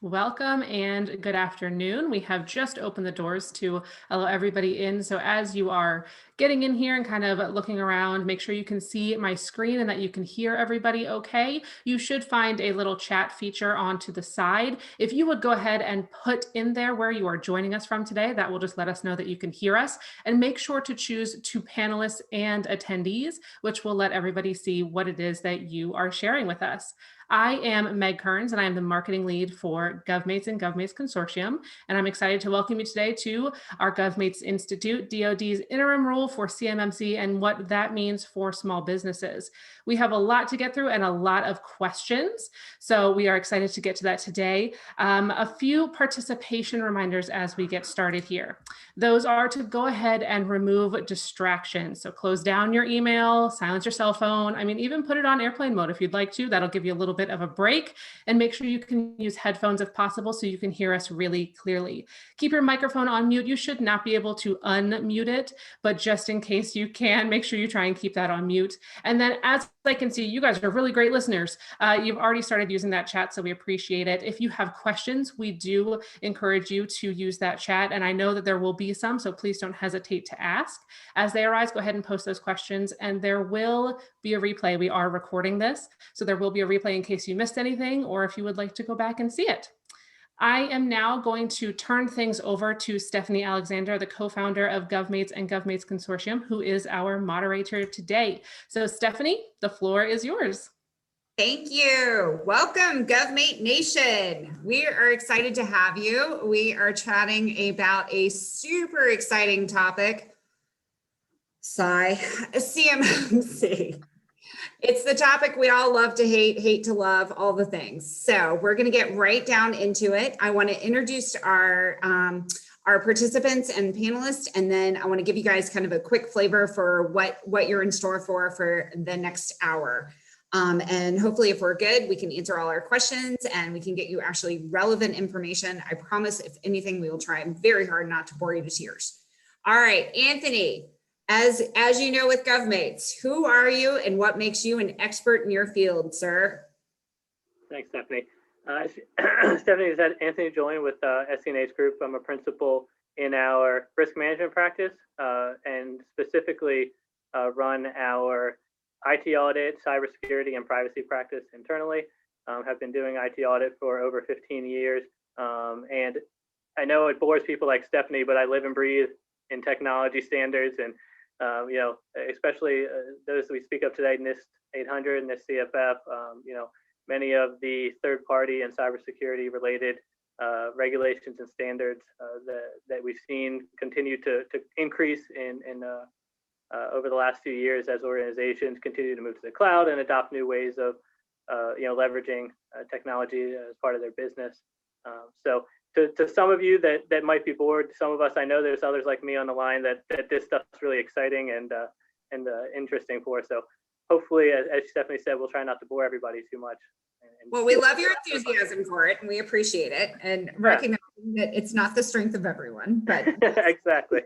Welcome and good afternoon. We have just opened the doors to allow everybody in. So as you are getting in here and kind of looking around, make sure you can see my screen and that you can hear everybody okay. You should find a little chat feature onto the side. If you would go ahead and put in there where you are joining us from today, that will just let us know that you can hear us. And make sure to choose to panelists and attendees, which will let everybody see what it is that you are sharing with us. I am Meg Kearns, and I am the marketing lead for GovMates and GovMates Consortium. And I'm excited to welcome you today to our GovMates Institute, DoD's Interim Rule for CMMC, and what that means for small businesses. We have a lot to get through and a lot of questions, so we are excited to get to that today. A few participation reminders as we get started here. Those are to go ahead and remove distractions. So close down your email, silence your cell phone. I mean, even put it on airplane mode if you'd like to. That'll give you a little bit of a break, and make sure you can use headphones if possible so you can hear us really clearly. Keep your microphone on mute. You should not be able to unmute it, but just in case you can, make sure you try and keep that on mute. And then as I can see, you guys are really great listeners. You've already started using that chat, so we appreciate it. If you have questions, we do encourage you to use that chat, and I know that there will be some, so please don't hesitate to ask. As they arise, go ahead and post those questions, and there will be a replay. We are recording this, so there will be a replay in case you missed anything or if you would like to go back and see it. I am now going to turn things over to Stephanie Alexander, the co-founder of GovMates and GovMates Consortium, who is our moderator today. So Stephanie, the floor is yours. Thank you. Welcome, GovMate Nation. We are excited to have you. We are chatting about a super exciting topic. CMMC. It's the topic we all love to hate, hate to love, all the things. So we're going to get right down into it. I want to introduce our participants and panelists, and then I want to give you guys kind of a quick flavor for what you're in store for the next hour. And hopefully if we're good, we can answer all our questions and we can get you actually relevant information. I promise, if anything, we will try very hard not to bore you to tears. All right, Anthony. As you know with GovMates, who are you and what makes you an expert in your field, sir? Thanks, Stephanie. Stephanie, is that Anthony Julian with SC&H Group. I'm a principal in our risk management practice and specifically run our IT audit, cybersecurity, and privacy practice internally. Have been doing IT audit for over 15 years. And I know it bores people like Stephanie, but I live and breathe in technology standards and especially those we speak of today, NIST 800, NIST CFF, many of the third-party and cybersecurity related regulations and standards that we've seen continue to increase over the last few years as organizations continue to move to the cloud and adopt new ways of leveraging technology as part of their business. So to some of you that might be bored, some of us, I know there's others like me on the line that this stuff's really exciting and interesting for. So hopefully, as Stephanie said, we'll try not to bore everybody too much. Well, we love your enthusiasm for it and we appreciate it, and recognizing that it's not the strength of everyone, but exactly.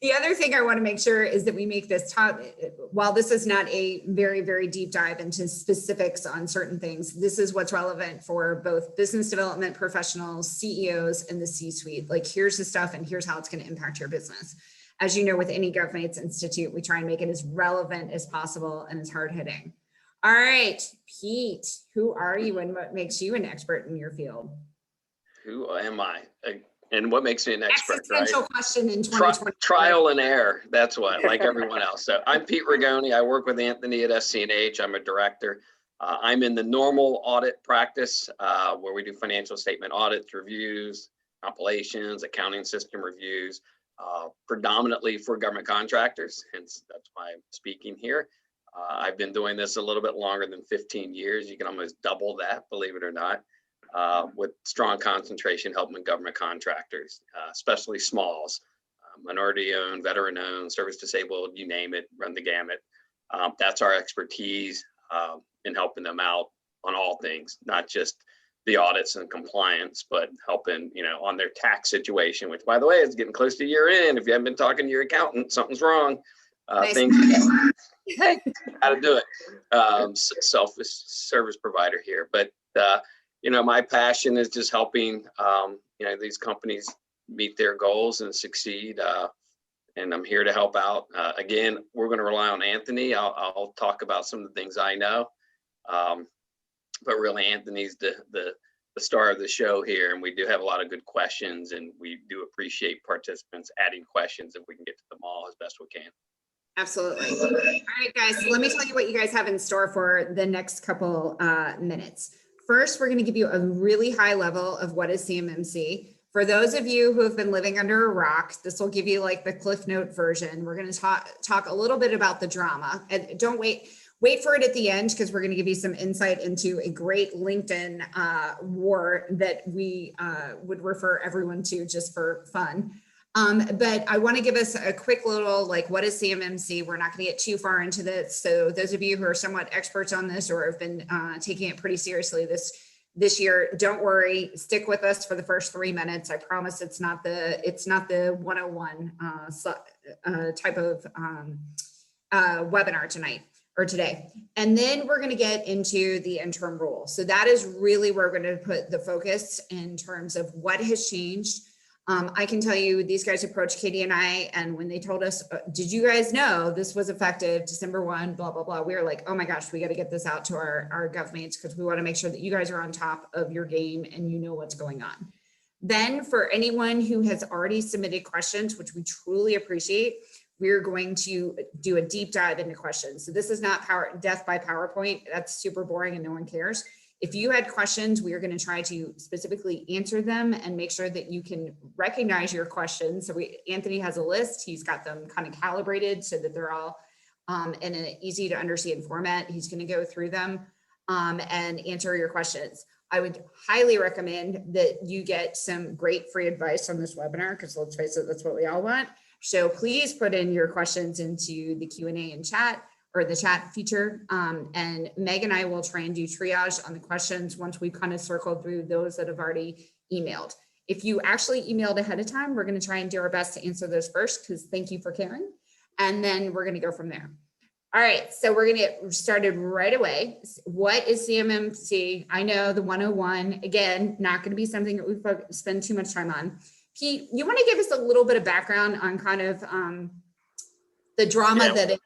The other thing I want to make sure is that we make this while this is not a very, very deep dive into specifics on certain things, this is what's relevant for both business development professionals, CEOs, and the C-suite. Like, here's the stuff and here's how it's going to impact your business. As you know, with any GovMates Institute, we try and make it as relevant as possible and as hard hitting. All right, Pete, who are you and what makes you an expert in your field? Who am I? And what makes me an expert, Existential question in 2020. Trial and error, that's what, like everyone else. So I'm Pete Rigoni. I work with Anthony at SC&H. I'm a director. I'm in the normal audit practice where we do financial statement audits, reviews, compilations, accounting system reviews, predominantly for government contractors, hence that's why I'm speaking here. I've been doing this a little bit longer than 15 years. You can almost double that, believe it or not. With strong concentration helping government contractors, especially smalls, minority-owned, veteran-owned, service-disabled, you name it, run the gamut. That's our expertise in helping them out on all things, not just the audits and compliance, but helping, on their tax situation, which, by the way, is getting close to year end. If you haven't been talking to your accountant, something's wrong. Nice. Things how to do it. Selfish service provider here, but my passion is just helping, these companies meet their goals and succeed. And I'm here to help out. Again, we're going to rely on Anthony. I'll talk about some of the things I know. But really, Anthony's the star of the show here, and we do have a lot of good questions, and we do appreciate participants adding questions if we can get to them all as best we can. Absolutely. All right, guys, so let me tell you what you guys have in store for the next couple minutes. First, we're going to give you a really high level of what is CMMC. For those of you who have been living under a rock, this will give you like the Cliff Note version. We're going to talk a little bit about the drama, and don't wait for it at the end, because we're going to give you some insight into a great LinkedIn war that we would refer everyone to just for fun. But I want to give us a quick little, like, what is CMMC? We're not going to get too far into this. So those of you who are somewhat experts on this or have been taking it pretty seriously this year, don't worry, stick with us for the first 3 minutes. I promise it's not the 101 type of webinar tonight or today. And then we're going to get into the interim rule. So that is really where we're going to put the focus in terms of what has changed. I can tell you, these guys approached Katie and I, and when they told us, did you guys know this was effective December 1, blah, blah, blah. We were like, oh my gosh, we got to get this out to our govmates, because we want to make sure that you guys are on top of your game and you know what's going on. Then for anyone who has already submitted questions, which we truly appreciate, we're going to do a deep dive into questions. So this is not death by PowerPoint. That's super boring and no one cares. If you had questions, we are going to try to specifically answer them and make sure that you can recognize your questions. So Anthony has a list. He's got them kind of calibrated so that they're all in an easy to understand format. He's going to go through them and answer your questions. I would highly recommend that you get some great free advice on this webinar, because let's face it, that's what we all want. So please put in your questions into the Q&A and chat, or the chat feature, and Meg and I will try and do triage on the questions once we've kind of circled through those that have already emailed. If you actually emailed ahead of time, we're going to try and do our best to answer those first, because thank you for caring. And then we're going to go from there. All right, so we're going to get started right away. What is CMMC? I know the 101, again, not going to be something that we spend too much time on. Pete, you want to give us a little bit of background on kind of the drama that it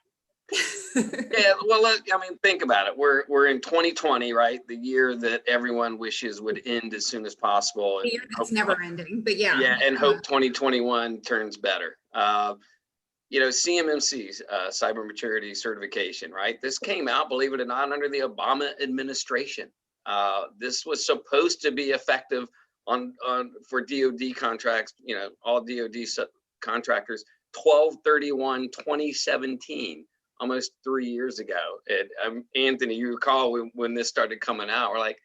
Yeah, well, think about it. We're in 2020, right? The year that everyone wishes would end as soon as possible. The year that's never ending, but yeah. Yeah, and hope 2021 turns better. CMMC's cyber maturity certification, right? This came out, believe it or not, under the Obama administration. This was supposed to be effective for DoD contracts, all DoD contractors, 12/31/2017. Almost 3 years ago. And Anthony, you recall when this started coming out, we're like,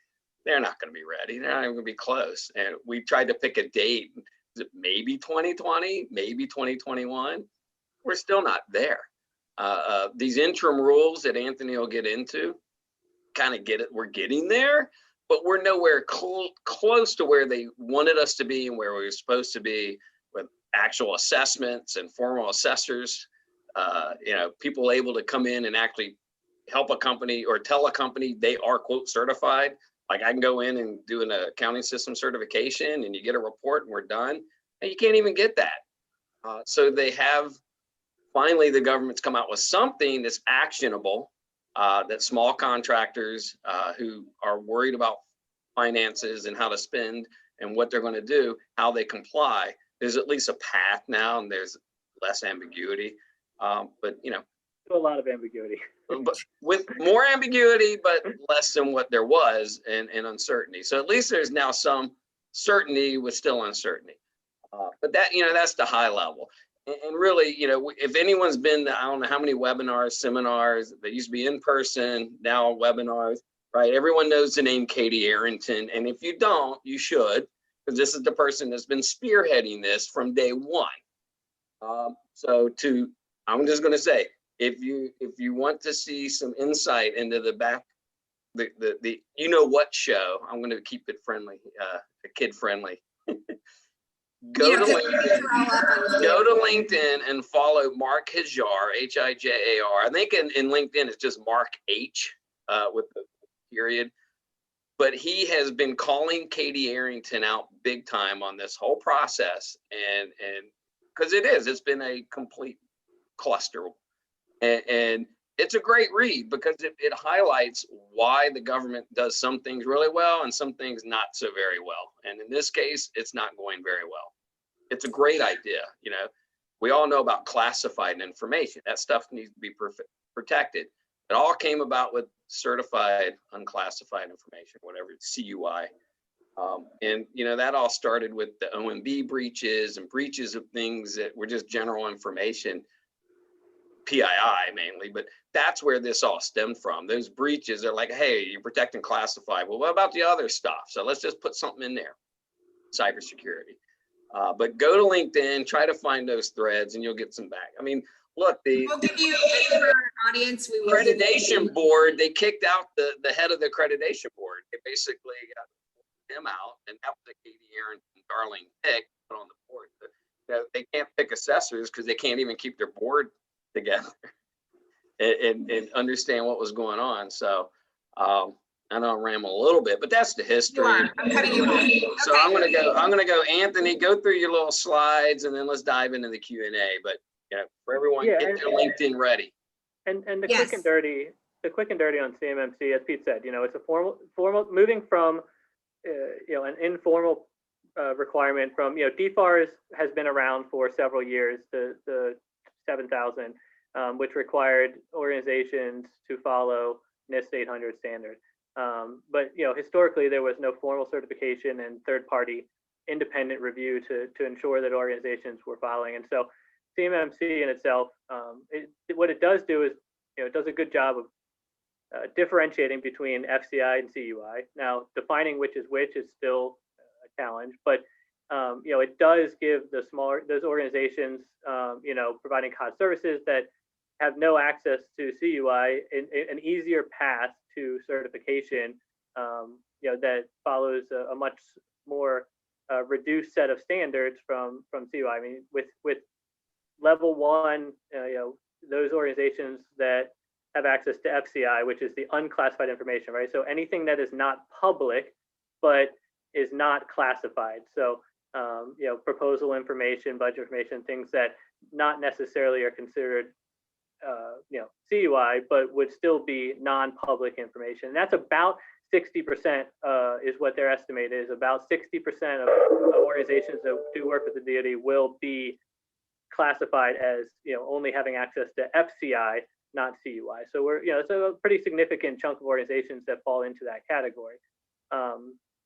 they're not going to be ready. They're not even going to be close. And we tried to pick a date. Maybe 2020, maybe 2021. We're still not there. These interim rules that Anthony will get into, kind of get it. We're getting there, but we're nowhere close to where they wanted us to be and where we were supposed to be, with actual assessments and formal assessors. People able to come in and actually help a company or tell a company they are, quote, certified. Like, I can go in and do an accounting system certification and you get a report and we're done. And you can't even get that. So they have, finally, the government's come out with something that's actionable, that small contractors who are worried about finances and how to spend and what they're going to do, how they comply. There's at least a path now, and there's less ambiguity. But a lot of ambiguity. But with more ambiguity, but less than what there was, and uncertainty. So at least there's now some certainty with still uncertainty. But that, that's the high level. And really, if anyone's been to, I don't know how many webinars, seminars that used to be in person, now webinars, right? Everyone knows the name Katie Arrington. And if you don't, you should, because this is the person that's been spearheading this from day one. I'm just going to say, if you want to see some insight into the back, the show, I'm going to keep it friendly, kid friendly. Go to LinkedIn and follow Mark Hijar, Hijar. I think in LinkedIn it's just Mark H with the period. but he has been calling Katie Arrington out big time on this whole process, and because it's been a complete cluster, and it's a great read because it highlights why the government does some things really well and some things not so very well. And in this case, it's not going very well. It's a great idea. You know, we all know about classified information. That stuff needs to be protected. It all came about with certified unclassified information, whatever, CUI. And, you know, that all started with the OMB breaches and breaches of things that were just general information, PII mainly, but that's where this all stemmed from. Those breaches are like, hey, you're protecting classified. Well, what about the other stuff? So let's just put something in there, cybersecurity. But go to LinkedIn, try to find those threads, and you'll get some back. I mean, look, We'll give you, for our audience, we will give accreditation board, they kicked out the head of the accreditation board. They basically got him out, and that was a Katie Arrington darling pick put on the board. But they can't pick assessors because they can't even keep their board together and understand what was going on. So I know I ramble a little bit, but that's the history. I'm cutting you off. So Okay. I'm gonna go, Anthony, go through your little slides and then let's dive into the Q&A. But you know, for everyone, Yeah, get their LinkedIn ready. And the Yes. quick and dirty, on CMMC, as Pete said, you know, it's a formal moving from, you know, an informal requirement from, you know, DFARS has been around for several years, the 7000, which required organizations to follow NIST 800 standard. But, you know, historically, there was no formal certification and third-party independent review to ensure that organizations were following. And so CMMC in itself, what it does do is, you know, it does a good job of differentiating between FCI and CUI. Now, defining which is still a challenge, but you know, it does give those organizations, you know, providing COD services that have no access to CUI an easier path to certification, you know, that follows a much more reduced set of standards from CUI. I mean, with level 1, you know, those organizations that have access to FCI, which is the unclassified information, right? So anything that is not public, but is not classified. So, you know, proposal information, budget information, things that not necessarily are considered, you know, CUI, but would still be non-public information. And that's about 60% is what their estimate is. About 60% of organizations that do work with the DoD will be classified as, you know, only having access to FCI, not CUI. So we're, you know, it's a pretty significant chunk of organizations that fall into that category.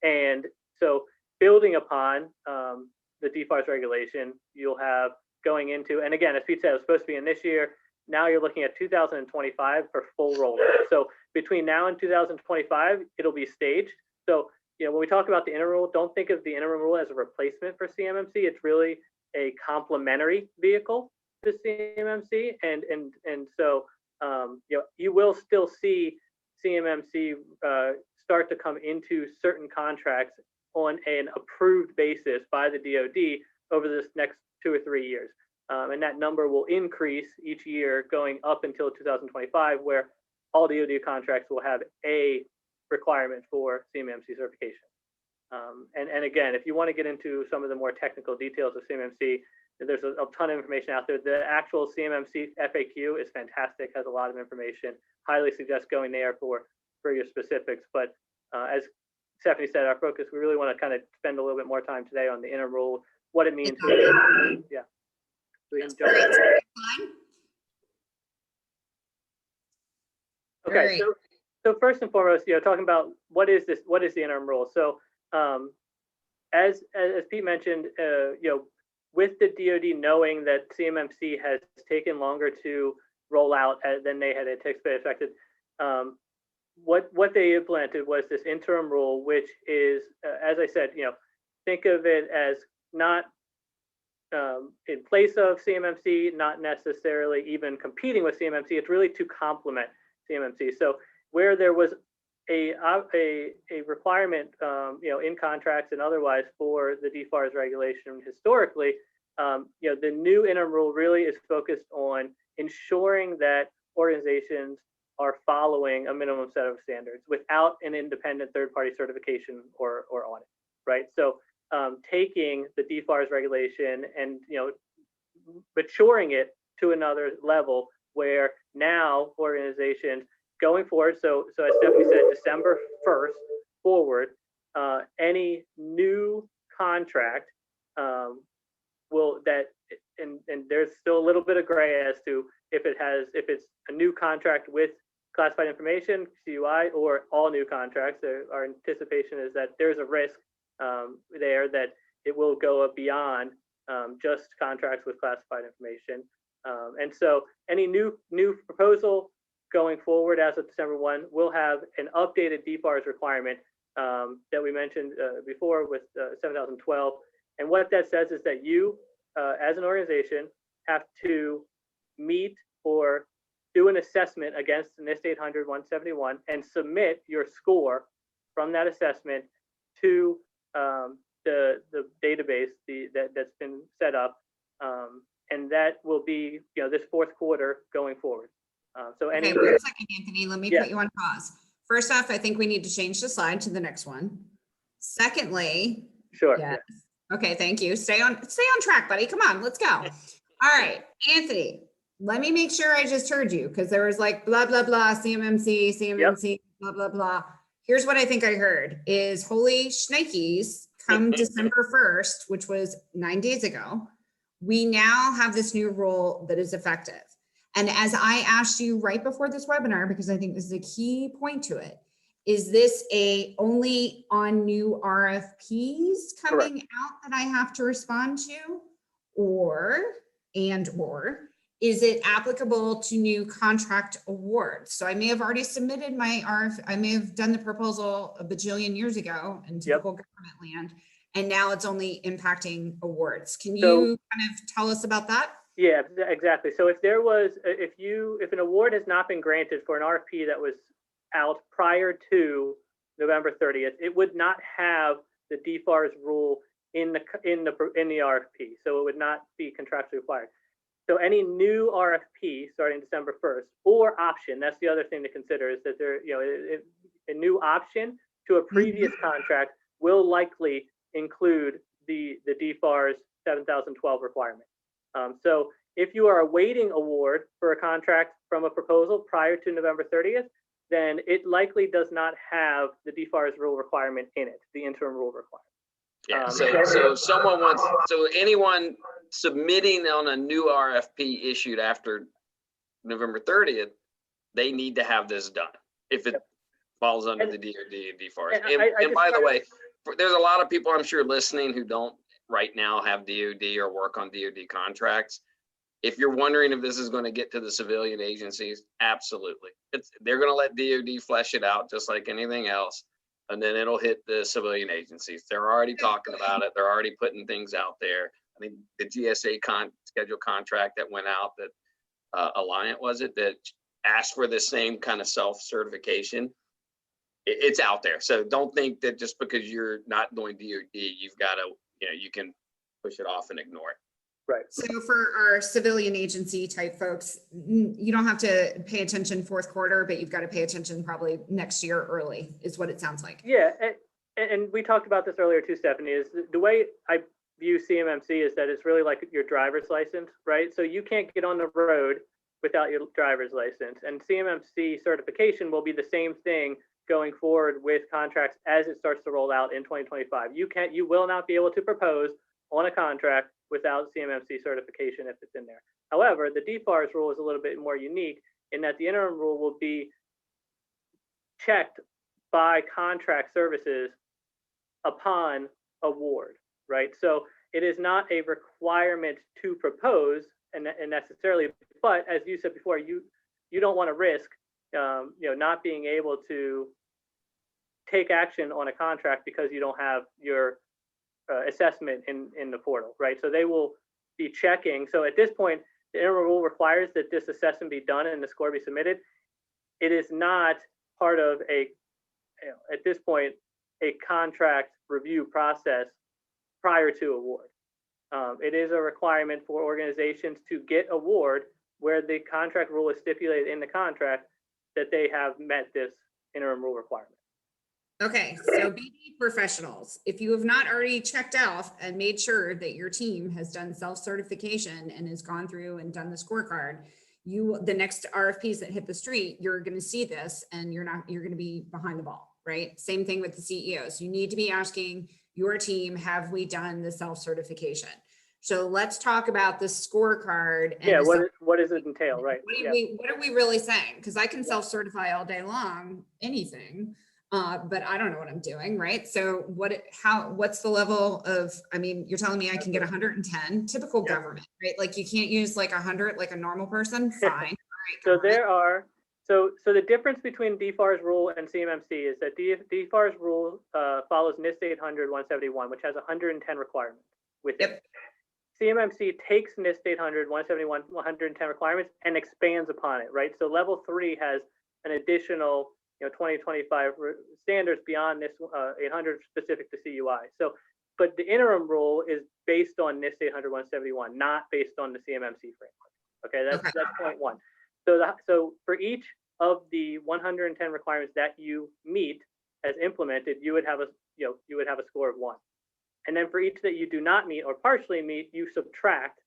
And so building upon the DFARS regulation, you'll have going into, and again, as Pete said, it was supposed to be in this year. Now you're looking at 2025 for full rollout. So between now and 2025, it'll be staged. So, you know, when we talk about the interim rule, don't think of the interim rule as a replacement for CMMC. It's really a complementary vehicle to CMMC. And so, you know, you will still see CMMC start to come into certain contracts on an approved basis by the DoD over this next 2 or 3 years. And that number will increase each year going up until 2025, where all DoD contracts will have a requirement for CMMC certification. And again, if you want to get into some of the more technical details of CMMC, there's a ton of information out there. The actual CMMC FAQ is fantastic, has a lot of information. Highly suggest going there for your specifics. But as Stephanie said, our focus, we really want to kind of spend a little bit more time today on the interim rule, what it means. Yeah. So we can jump right in. Okay, so first and foremost, you know, talking about what is the interim rule? So as Pete mentioned, you know, with the DoD knowing that CMMC has taken longer to roll out than they had expected, what they implemented was this interim rule, which is, as I said, you know, think of it as not in place of CMMC, not necessarily even competing with CMMC. It's really to complement CMMC. So where there was a requirement, you know, in contracts and otherwise for the DFARS regulation historically, you know, the new interim rule really is focused on ensuring that organizations are following following a minimum set of standards without an independent third-party certification or audit, right? So taking the DFARS regulation and maturing it to another level where now organizations going forward, so as Stephanie said, December 1st forward, any new contract and there's still a little bit of gray as to if it's a new contract with classified information, CUI, or all new contracts. Our anticipation is that there's a risk there that it will go beyond just contracts with classified information. And so any new proposal going forward as of December 1 will have an updated DFARS requirement that we mentioned before with 7012. And what that says is that you, as an organization, have to meet or do an assessment against NIST 800-171 and submit your score from that assessment to the database that's been set up, and that will be this fourth quarter going forward. Okay, wait a second, Anthony. Let me put you on pause. First off, I think we need to change the slide to the next one. Secondly, sure. Yes. Okay, thank you. Stay on track, buddy. Come on, let's go. All right, Anthony. Let me make sure I just heard you, because there was like blah blah blah CMMC, blah blah blah. Here's what I think I heard is holy shnikes, come December 1st, which was 9 days ago, we now have this new rule that is effective. And as I asked you right before this webinar, because I think this is a key point to it, is this only on new RFPs coming Correct. out that I have to respond to, or is it applicable to new contract awards? So I may have already submitted my I may have done the proposal a bajillion years ago in typical government land, and now it's only impacting awards. Can you kind of tell us about that? Yeah, exactly. So if an award has not been granted for an RFP that was out prior to November 30th, it would not have the DFARS rule in the RFP. So it would not be contractually required. So any new RFP starting December 1st or option, that's the other thing to consider, is that a new option to a previous contract will likely include the DFARS 7012 requirement. So if you are awaiting award for a contract from a proposal prior to November 30th, then it likely does not have the DFARS rule requirement in it, the interim rule requirement. Yeah, so anyone submitting on a new RFP issued after November 30th, they need to have this done if it falls under the DoD and DFARS. And by the way, there's a lot of people I'm sure listening who don't right now have DoD or work on DoD contracts. If you're wondering if this is going to get to the civilian agencies, absolutely. They're going to let DoD flesh it out just like anything else. And then it'll hit the civilian agencies. They're already talking about it. They're already putting things out there. I mean, the GSA schedule contract that went out, that Alliant that asked for the same kind of self-certification. It's out there. So don't think that just because you're not doing DoD, you've got to, you can push it off and ignore it. Right. So for our civilian agency type folks, you don't have to pay attention fourth quarter, but you've got to pay attention probably next year early, is what it sounds like. Yeah, and we talked about this earlier too, Stephanie, is the way I view CMMC is that it's really like your driver's license, right? So you can't get on the road without your driver's license, and CMMC certification will be the same thing going forward with contracts as it starts to roll out in 2025. You will not be able to propose on a contract without CMMC certification if it's in there. However, the DFARS rule is a little bit more unique in that the interim rule will be checked by contract services upon award, right? So it is not a requirement to propose and necessarily, but as you said before, you don't want to risk not being able to take action on a contract because you don't have your assessment in the portal, right? So they will be checking. So at this point, the interim rule requires that this assessment be done and the score be submitted. It is not part of at this point, a contract review process prior to award. It is a requirement for organizations to get award where the contract rule is stipulated in the contract that they have met this interim rule requirement. Okay, so BD professionals, if you have not already checked off and made sure that your team has done self-certification and has gone through and done the scorecard, the next RFPs that hit the street, you're going to see this and you're going to be behind the ball, right? Same thing with the CEOs. You need to be asking your team, have we done the self-certification? So let's talk about the scorecard. And Yeah, what does it entail, right? What are we really saying? Because I can self-certify all day long, anything. But I don't know what I'm doing, right? So what's the level of, I mean, you're telling me I can get 110, typical government, right? Like you can't use like 100 like a normal person, fine. All right, so there are, so the difference between DFAR's rule and CMMC is that DFAR's rule follows NIST 800-171, which has 110 requirements with it. CMMC takes NIST 800-171, 110 requirements and expands upon it, right? So level 3 has an additional 2025 standards beyond this 800 specific to CUI. So, but the interim rule is based on NIST 800-171, not based on the CMMC framework. Okay, that's point one. So for each of the 110 requirements that you meet as implemented, you would have a score of 1. And then for each that you do not meet or partially meet, you subtract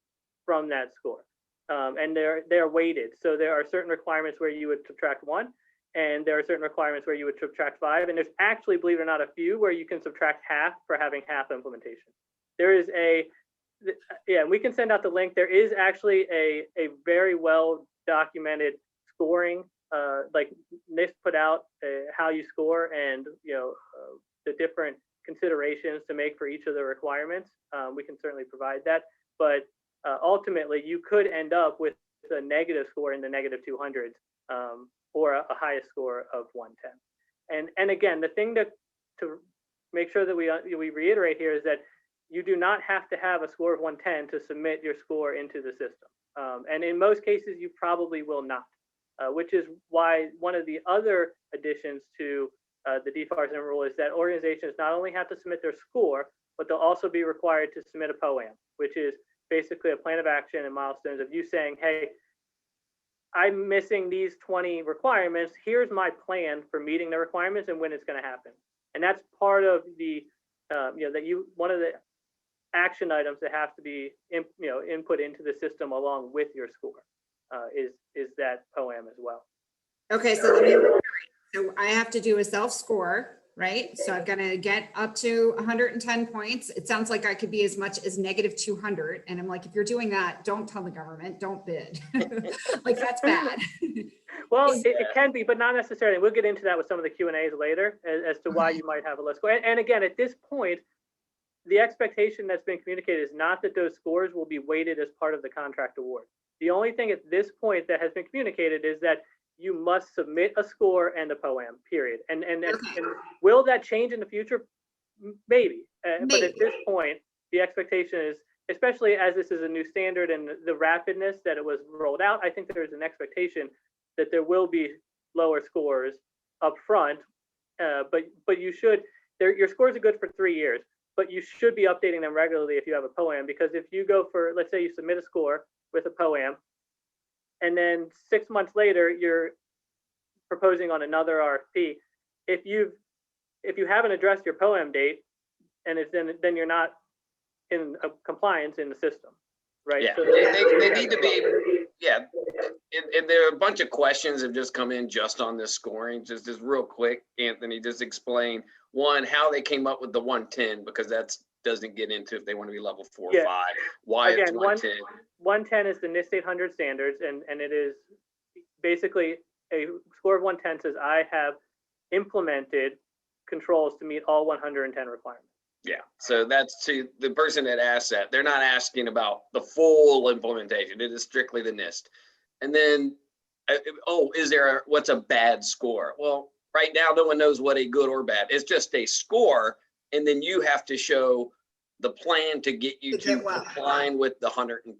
from that score. And they're weighted. So there are certain requirements where you would subtract 1. And there are certain requirements where you would subtract 5. And there's actually, believe it or not, a few where you can subtract half for having half implementation. There is and we can send out the link. There is actually a very well documented scoring, like NIST put out how you score and the different considerations to make for each of the requirements. We can certainly provide that. But ultimately, you could end up with a negative score in the negative 200s. Or a highest score of 110. And again, the thing to make sure that we reiterate here is that you do not have to have a score of 110 to submit your score into the system. And in most cases, you probably will not, which is why one of the other additions to the DFARS interim rule is that organizations not only have to submit their score, but they'll also be required to submit a POAM, which is basically a plan of action and milestones of you saying, hey, I'm missing these 20 requirements. Here's my plan for meeting the requirements and when it's going to happen. And that's part of the, one of the action items that have to be, input into the system along with your score is that POAM as well. Okay, so I have to do a self-score, right? So I've got to get up to 110 points. It sounds like I could be as much as negative 200. And I'm like, if you're doing that, don't tell the government, don't bid. Like that's bad. Well, it can be, but not necessarily. We'll get into that with some of the Q&As later as to why you might have a low score. And again, at this point, the expectation that's been communicated is not that those scores will be weighted as part of the contract award. The only thing at this point that has been communicated is that you must submit a score and a POAM, period. And will that change in the future? Maybe. But at this point, the expectation is, especially as this is a new standard and the rapidness that it was rolled out, I think there is an expectation that there will be lower scores up front. But you should, your scores are good for 3 years, but you should be updating them regularly if you have a POAM, because if you go for, let's say you submit a score with a POAM, and then 6 months later, you're proposing on another RFP. If you haven't addressed your POAM date, and then you're not in compliance in the system, right? Yeah, so they need to be. Yeah, and there are a bunch of questions have just come in just on this scoring. Just real quick, Anthony, just explain one how they came up with the 110, because that doesn't get into if they want to be level 4 or 5. Why again, it's 110? 110 is the NIST 800 standards, and it is basically a score of 110 says I have implemented controls to meet all 110 requirements. Yeah, so that's to the person that asked that. They're not asking about the full implementation. It is strictly the NIST. And then, what's a bad score? Well, right now, no one knows what a good or bad. It's just a score, and then you have to show the plan to get you to complying with the 110.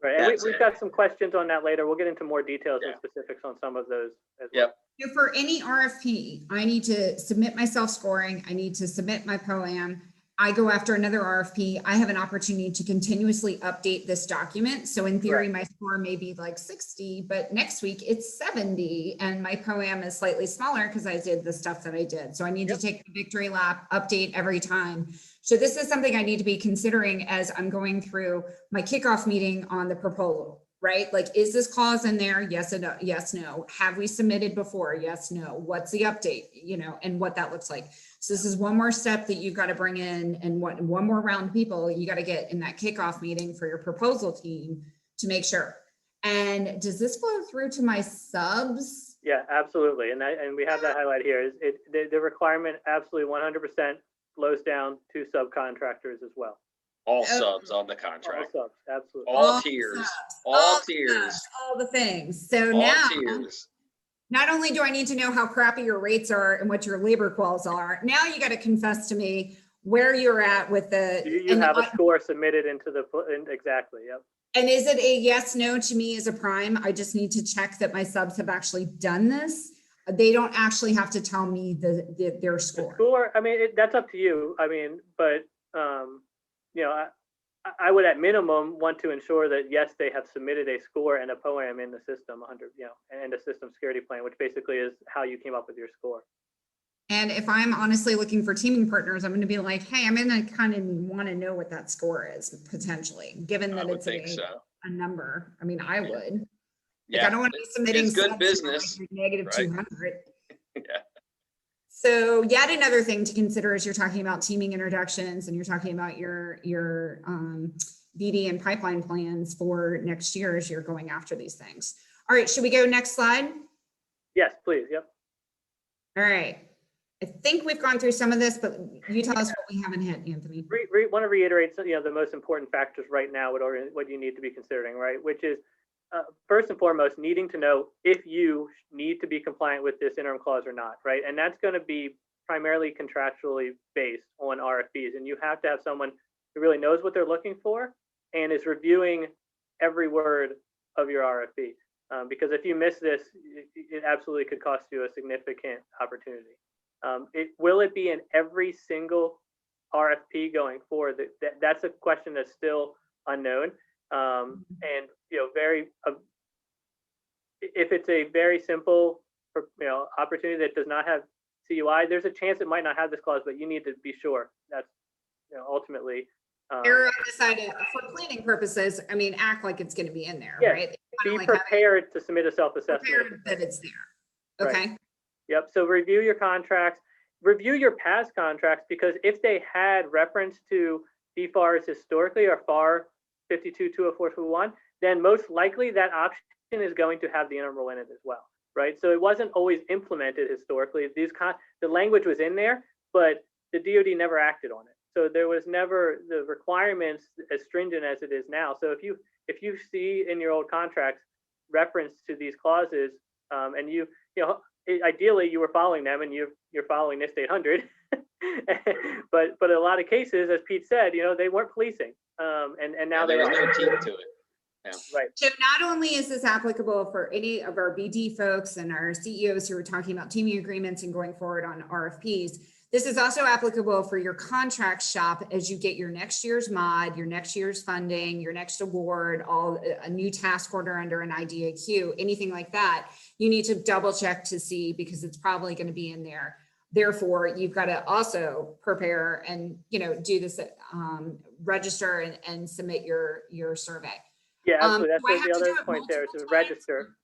Right, and we've got some questions on that later. We'll get into more details and specifics on some of those as well. So for any RFP, I need to submit my self-scoring. I need to submit my POAM. I go after another RFP, I have an opportunity to continuously update this document. So in theory, my score may be like 60, but next week it's 70 and my POAM is slightly smaller because I did the stuff that I did. So I need to take the victory lap, update every time. So this is something I need to be considering as I'm going through my kickoff meeting on the proposal, right? Like, is this clause in there? Yes or no? Yes, no. Have we submitted before? Yes, no. What's the update, you know, and what that looks like. So this is one more step that you've got to bring in, and one more round of people you got to get in that kickoff meeting for your proposal team to make sure. And does this flow through to my subs? Yeah, absolutely. And we have that highlight here. The requirement absolutely 100% flows down to subcontractors as well. All subs on the contract. All subs, absolutely. All tiers. Subs, All tiers. subs, all the things. So All now, tiers. not only do I need to know how crappy your rates are and what your labor quals are, now you got to confess to me where you're at with the. You have a score submitted into the, exactly, yep. And is it a yes, no to me as a prime? I just need to check that my subs have actually done this. They don't actually have to tell me their score. The score, I mean, that's up to you. I mean, but, you know, I would at minimum want to ensure that, yes, they have submitted a score and a POAM in the system, 100, you know, and a system security plan, which basically is how you came up with your score. And if I'm honestly looking for teaming partners, I'm going to be like, hey, I'm going to kind of want to know what that score is potentially, given that it's a number. I mean, I would. Like, Yeah, I don't want to be submitting it's good subs business, like negative right? 200. Yeah. So yet another thing to consider as you're talking about teaming introductions and you're talking about your BD and pipeline plans for next year as you're going after these things. All right, should we go next slide? Yes, please, yep. All right. I think we've gone through some of this, but you tell us what we haven't hit, Anthony. Want to reiterate, you know, the most important factors right now, what you need to be considering, right? Which is, first and foremost, needing to know if you need to be compliant with this interim clause or not, right? And that's going to be primarily contractually based on RFPs. And you have to have someone who really knows what they're looking for and is reviewing every word of your RFP. Because if you miss this, it absolutely could cost you a significant opportunity. Will it be in every single RFP going forward? That's a question that's still unknown. And you know, if it's a very simple, you know, opportunity that does not have CUI, there's a chance it might not have this clause, but you need to be sure. That's, you know, ultimately. Error on the side for planning purposes. I mean, act like it's going to be in there, Yeah, right? be prepared to submit a self-assessment. Prepared that it's there. Okay. Right. Yep. So review your contracts, review your past contracts, because if they had reference to DFARS historically or FAR 52-204-201, then most likely that option is going to have the interim rule in it as well, right? So it wasn't always implemented historically. The language was in there, but the DoD never acted on it. So there was never the requirements as stringent as it is now. So if you see in your old contracts reference to these clauses, and you know, ideally you were following them and you're following NIST 800, but in a lot of cases, as Pete said, you know, they weren't policing, and now there they was are. no teeth to it. Yeah. Right. So not only is this applicable for any of our BD folks and our CEOs who are talking about teaming agreements and going forward on RFPs, this is also applicable for your contract shop as you get your next year's mod, your next year's funding, your next award, a new task order under an IDIQ, anything like that. You need to double check to see, because it's probably going to be in there. Therefore, you've got to also prepare and, you know, do this, register and submit your survey. Yeah, absolutely. That's Do I have the to other do it point there, multiple to register.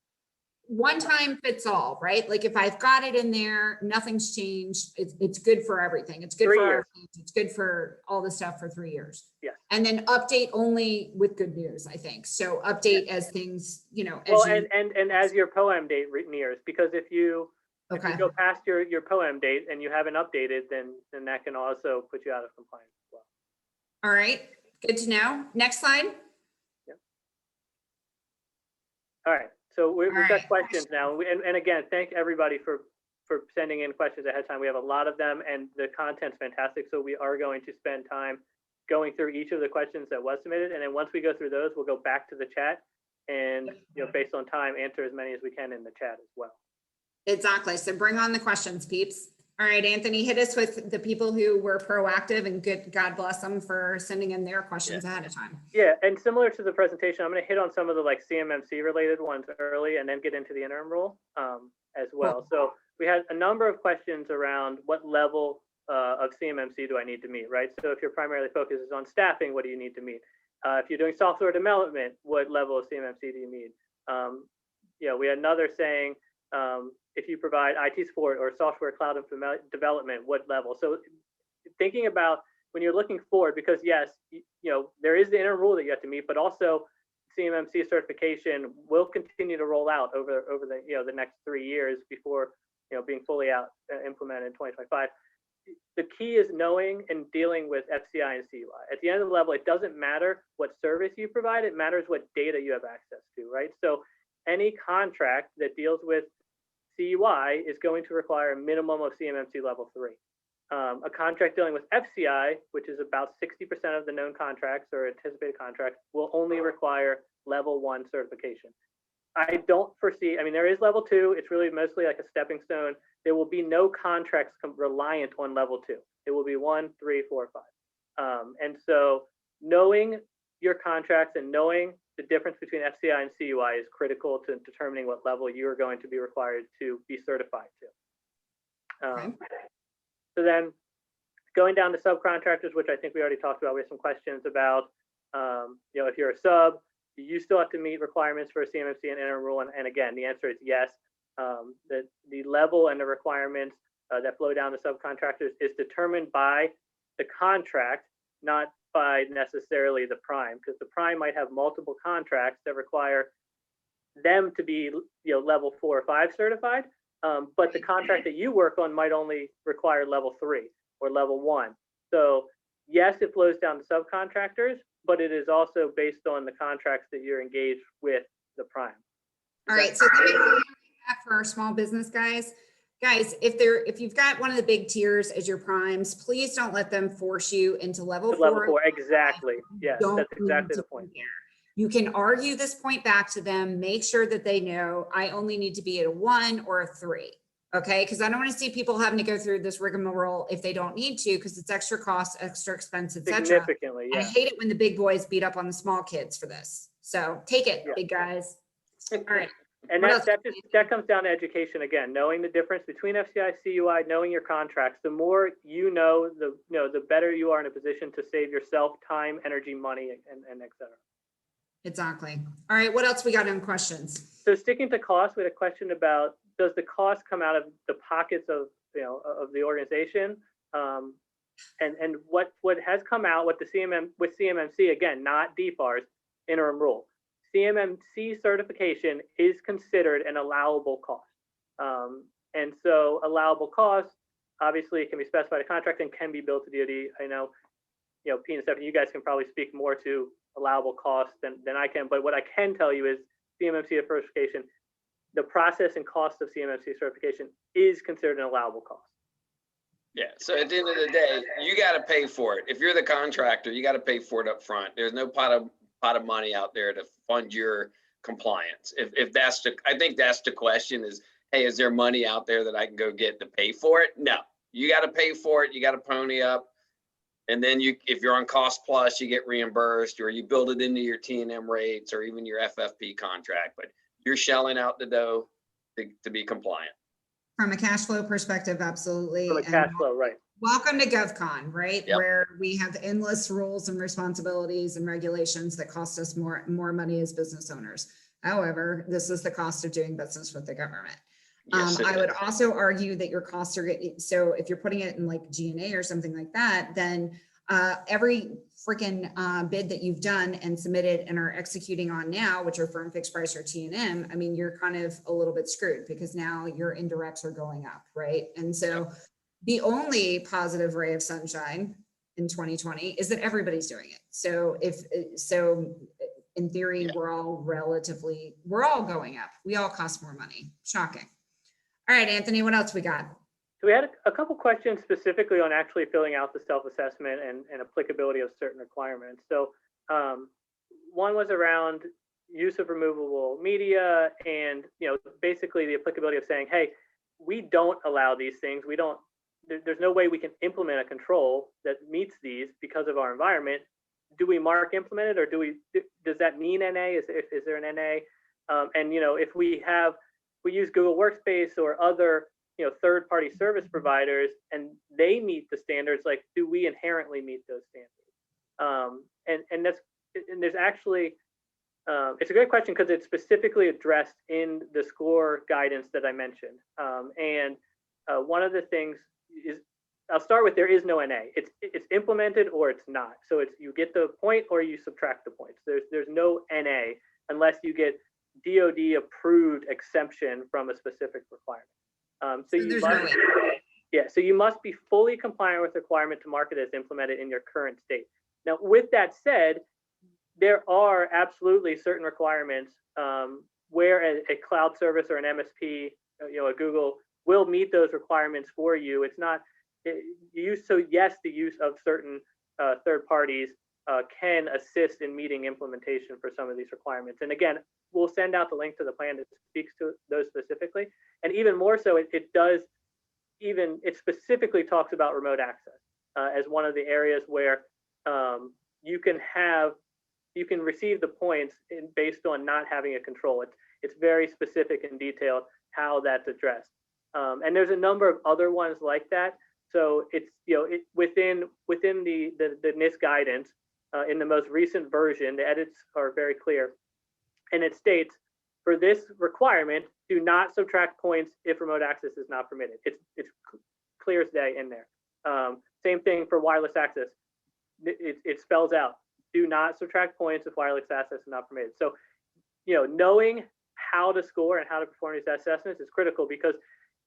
One time fits all, right? Like if I've got it in there, nothing's changed. It's good for everything. It's good 3 for years. our teams. It's good for all the stuff for 3 years. Yeah. And then update only with good news, I think. So update as things, you know, as Well, you, and as your POAM date nears, because if you go past your POAM date and you haven't updated, then that can also put you out of compliance as well. All right. Good to know. Next slide. All right, so we've got right. questions now, and again, thank everybody for sending in questions ahead of time. We have a lot of them, and the content's fantastic. So we are going to spend time going through each of the questions that was submitted, and then once we go through those, we'll go back to the chat and, you know, based on time, answer as many as we can in the chat as well. Exactly. So bring on the questions, peeps. All right, Anthony, hit us with the people who were proactive, and good, God bless them for sending in their questions ahead of time. Yeah, and similar to the presentation, I'm going to hit on some of the like CMMC related ones early and then get into the interim rule as well. So we had a number of questions around what level of CMMC do I need to meet, right? So if your primary focus is on staffing, what do you need to meet? If you're doing software development, what level of CMMC do you need? You know, we had another saying, if you provide IT support or software cloud development, what level? So thinking about when you're looking forward, because yes, you know, there is the interim rule that you have to meet, but also CMMC certification will continue to roll out over the, you know, the next 3 years before, you know, being fully out implemented in 2025. The key is knowing and dealing with FCI and CUI. At the end of the level, it doesn't matter what service you provide, it matters what data you have access to, right? So any contract that deals with CUI is going to require a minimum of CMMC level 3. A contract dealing with FCI, which is about 60% of the known contracts or anticipated contracts, will only require level 1 certification. I don't foresee, I mean, there is level 2. It's really mostly like a stepping stone. There will be no contracts reliant on level 2. It will be 1, 3, 4, 5. And so knowing your contracts and knowing the difference between FCI and CUI is critical to determining what level you are going to be required to be certified to. Okay. So then going down to subcontractors, which I think we already talked about, we have some questions about, you know, if you're a sub, you still have to meet requirements for a CMMC and interim rule. And again, the answer is yes. The level and the requirements that flow down to subcontractors is determined by the contract, not by necessarily the prime, because the prime might have multiple contracts that require them to be, you know, level 4 or 5 certified, but the contract that you work on might only require level 3 or level 1. So yes, it flows down to subcontractors, but it is also based on the contracts that you're engaged with the prime. All right, so let me repeat that for our small business guys. Guys, if you've got one of the big tiers as your primes, please don't let them force you into level 4. Level 4, exactly. Yes, that's exactly the point. You can argue this point back to them, make sure that they know I only need to be at a 1 or a 3. Okay, because I don't want to see people having to go through this rigmarole if they don't need to, because it's extra cost, extra expense, etc. Significantly, yeah. I hate it when the big boys beat up on the small kids for this. So take it, big guys. All right. And that comes down to education again, knowing the difference between FCI, CUI, knowing your contracts. The more you know, the better you are in a position to save yourself time, energy, money, and et cetera. Exactly. All right, what else we got in questions? So sticking to cost, we had a question about, does the cost come out of the pockets of, you know, of the organization? And what has come out with CMMC, again, not DFARS, interim rule. CMMC certification is considered an allowable cost. And so allowable costs, obviously, can be specified in contract and can be billed to DoD. I know, you know, Pete and Stephanie, you guys can probably speak more to allowable costs than I can, but what I can tell you is CMMC certification, the process and cost of CMMC certification is considered an allowable cost. Yeah, so at the end of the day, you got to pay for it. If you're the contractor, you got to pay for it up front. There's no pot of money out there to fund your compliance. If that's the, I think that's the question is, hey, is there money out there that I can go get to pay for it? No, you got to pay for it. You got to pony up. And then if you're on cost plus, you get reimbursed, or you build it into your T&M rates or even your FFP contract, but you're shelling out the dough to be compliant. From a cash flow perspective, absolutely. From a cash flow, right. Welcome to GovCon, right? Yep. Where we have endless rules and responsibilities and regulations that cost us more money as business owners. However, this is the cost of doing business with the government. Yes, I would also argue that your costs are, so if you're putting it in like G&A or something like that, then every freaking bid that you've done and submitted and are executing on now, which are firm fixed price or T&M, I mean, you're kind of a little bit screwed because now your indirects are going up, right? And so the only positive ray of sunshine in 2020 is that everybody's doing it. So in theory, we're all going up. We all cost more money. Shocking. All right, Anthony, what else we got? So we had a couple questions specifically on actually filling out the self-assessment and applicability of certain requirements. So one was around use of removable media and, you know, basically the applicability of saying, hey, we don't allow these things. We don't there's no way we can implement a control that meets these because of our environment. Do we mark implemented, or does that mean NA? Is there an NA? And if we use Google Workspace or other third-party service providers, and they meet the standards, like, do we inherently meet those standards? And there's actually, it's a great question because it's specifically addressed in the score guidance that I mentioned. And one of the things is, I'll start with, there is no NA. It's implemented or it's not. So it's, you get the point or you subtract the points. There's no NA unless you get DoD approved exemption from a specific requirement. So you must be fully compliant with the requirement to mark it as implemented in your current state. Now, with that said, there are absolutely certain requirements where a cloud service or an MSP, a Google, will meet those requirements for you. It's not yes, the use of certain third parties can assist in meeting implementation for some of these requirements. And again, we'll send out the link to the plan that speaks to those specifically. And even more so, it specifically talks about remote access as one of the areas where you can receive the points based on not having a control. It's very specific and detailed how that's addressed. And there's a number of other ones like that. So it's within the NIST guidance in the most recent version, the edits are very clear, and it states, for this requirement, do not subtract points if remote access is not permitted. It's clear as day in there. Same thing for wireless access. It spells out, do not subtract points if wireless access is not permitted. So, knowing how to score and how to perform these assessments is critical, because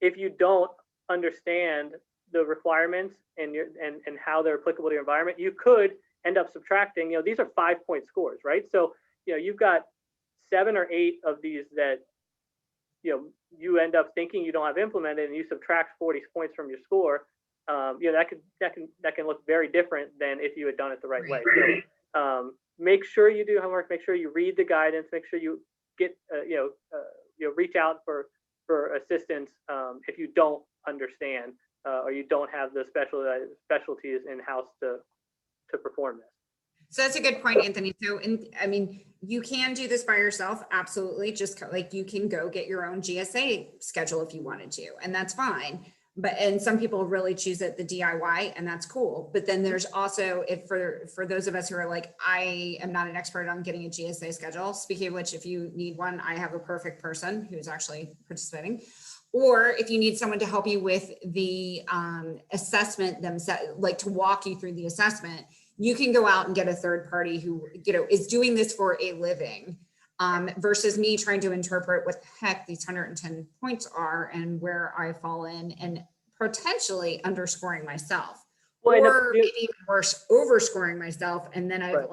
if you don't understand the requirements and how they're applicable to your environment, you could end up subtracting. These are 5-point scores, right? So, you've got 7 or 8 of these that you end up thinking you don't have implemented, and you subtract 40 points from your score. That can look very different than if you had done it the right way. So, make sure you do homework. Make sure you read the guidance. Make sure you get reach out for assistance if you don't understand or you don't have the specialties in house to perform this. So that's a good point, Anthony. So, you can do this by yourself, absolutely. Just like you can go get your own GSA schedule if you wanted to, and that's fine. And some people really choose it the DIY, and that's cool. But then there's also, for those of us who are like, I am not an expert on getting a GSA schedule. Speaking of which, if you need one, I have a perfect person who's actually participating. Or if you need someone to help you with the assessment themselves, like to walk you through the assessment, you can go out and get a third party who, is doing this for a living, versus me trying to interpret what the heck these 110 points are and where I fall in, and potentially underscoring myself, or maybe even worse, overscoring myself. And then I've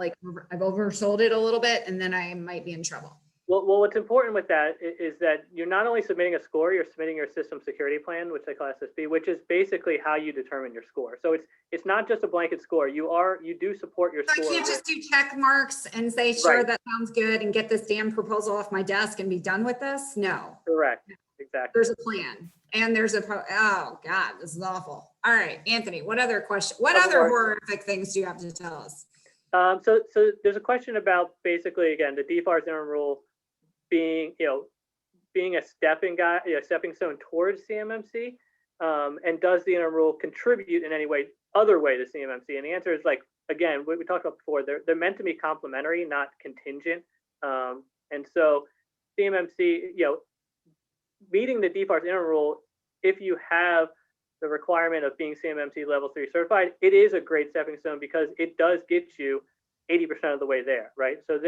oversold it a little bit, and then I might be in trouble. Well, what's important with that is that you're not only submitting a score, you're submitting your system security plan, which they call SSP, which is basically how you determine your score. So it's not just a blanket score. You do support your score. I can't just do check marks and say, sure, right, that sounds good, and get this damn proposal off my desk and be done with this. No. Correct. Exactly. There's a plan, and there's oh God, this is awful. All right, Anthony, what other question? What other horrific things do you have to tell us? So there's a question about, basically, again, the DFARS interim rule being a stepping stone towards CMMC, and does the interim rule contribute in any other way to CMMC? And the answer is, again, what we talked about before, they're meant to be complementary, not contingent. And so CMMC, meeting the DFARS interim rule, if you have the requirement of being CMMC level 3 certified, it is a great stepping stone, because it does get you 80% of the way there, right? So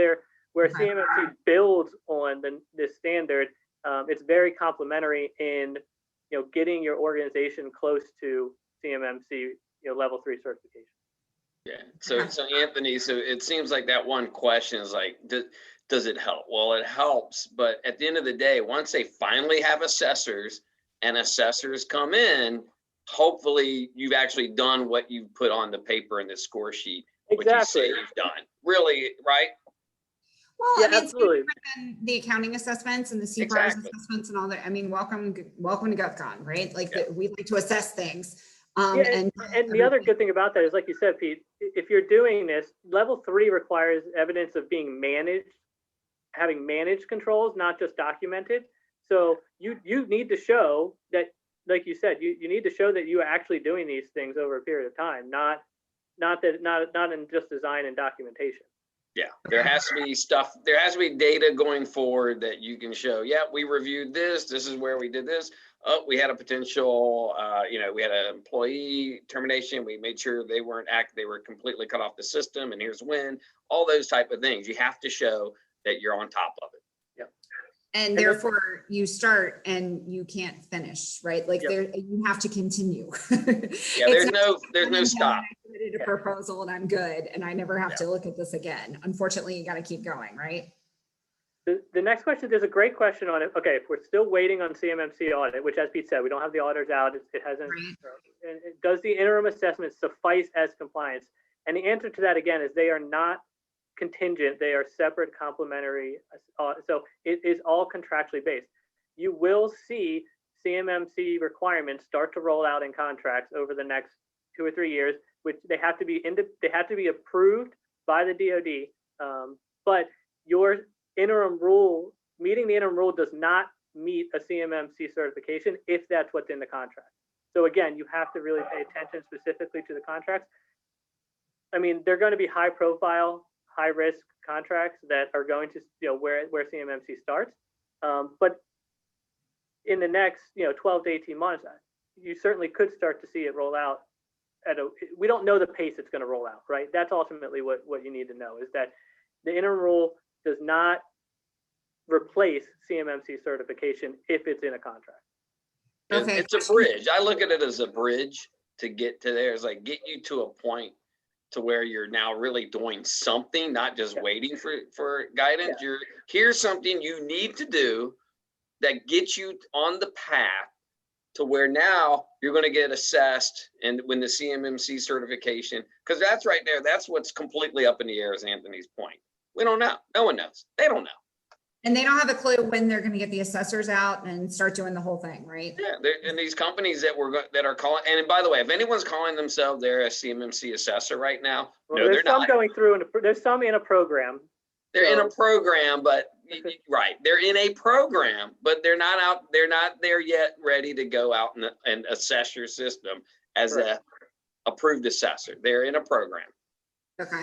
where CMMC builds on this standard, it's very complementary in getting your organization close to CMMC level 3 certification. Yeah. So Anthony, so it seems like that one question is like, does it help? Well, it helps, but at the end of the day, once they finally have assessors and assessors come in, hopefully you've actually done what you put on the paper in the score sheet. Exactly. What you say you've done. Really, right? Well, yeah, absolutely. The accounting assessments and the Sprs assessments and all that. Welcome to GovCon, right? We like to assess things. And the other good thing about that is, like you said, Pete, if you're doing this, level 3 requires evidence of being managed, having managed controls, not just documented. So you need to show that, like you said, you need to show that you are actually doing these things over a period of time, not in just design and documentation. Yeah, there has to be stuff, there has to be data going forward that you can show, yeah, we reviewed this is where we did this. Oh, we had a potential, we had an employee termination. We made sure they they were completely cut off the system, and here's when. All those type of things. You have to show that you're on top of it. Yep. And therefore you start and you can't finish, right? Like you have to continue. Yeah, there's no stop. I submitted a proposal and I'm good, and I never have to look at this again. Unfortunately, you got to keep going, right? The next question, there's a great question on it. Okay, if we're still waiting on CMMC audit, which, as Pete said, we don't have the auditors out, it hasn't, right. Does the interim assessment suffice as compliance? And the answer to that, again, is they are not contingent. They are separate, complementary. So it is all contractually based. You will see CMMC requirements start to roll out in contracts over the next 2 or 3 years, which they have to be approved by the DoD. But your interim rule, meeting the interim rule does not meet a CMMC certification if that's what's in the contract. So again, you have to really pay attention specifically to the contracts. I mean, they're going to be high profile, high risk contracts that are going to, where CMMC starts. But in the next, 12 to 18 months, you certainly could start to see it roll out we don't know the pace it's going to roll out, right? That's ultimately what you need to know, is that the interim rule does not replace CMMC certification if it's in a contract. Okay. It's a bridge. I look at it as a bridge to get to there. It's like get you to a point to where you're now really doing something, not just waiting for guidance. Here's something you need to do that gets you on the path to where now you're going to get assessed and when the CMMC certification, because that's right there, that's what's completely up in the air, as Anthony's point. We don't know. No one knows. They don't know. And they don't have a clue when they're going to get the assessors out and start doing the whole thing, right? Yeah, and these companies that are calling, and by the way, if anyone's calling themselves they're a CMMC assessor right now, well, no, they're not. Going through, there's some in a program. They're in a program, but right, they're in a program, but they're not out. They're not there yet, ready to go out and assess your system as a approved assessor. They're in a program. Okay.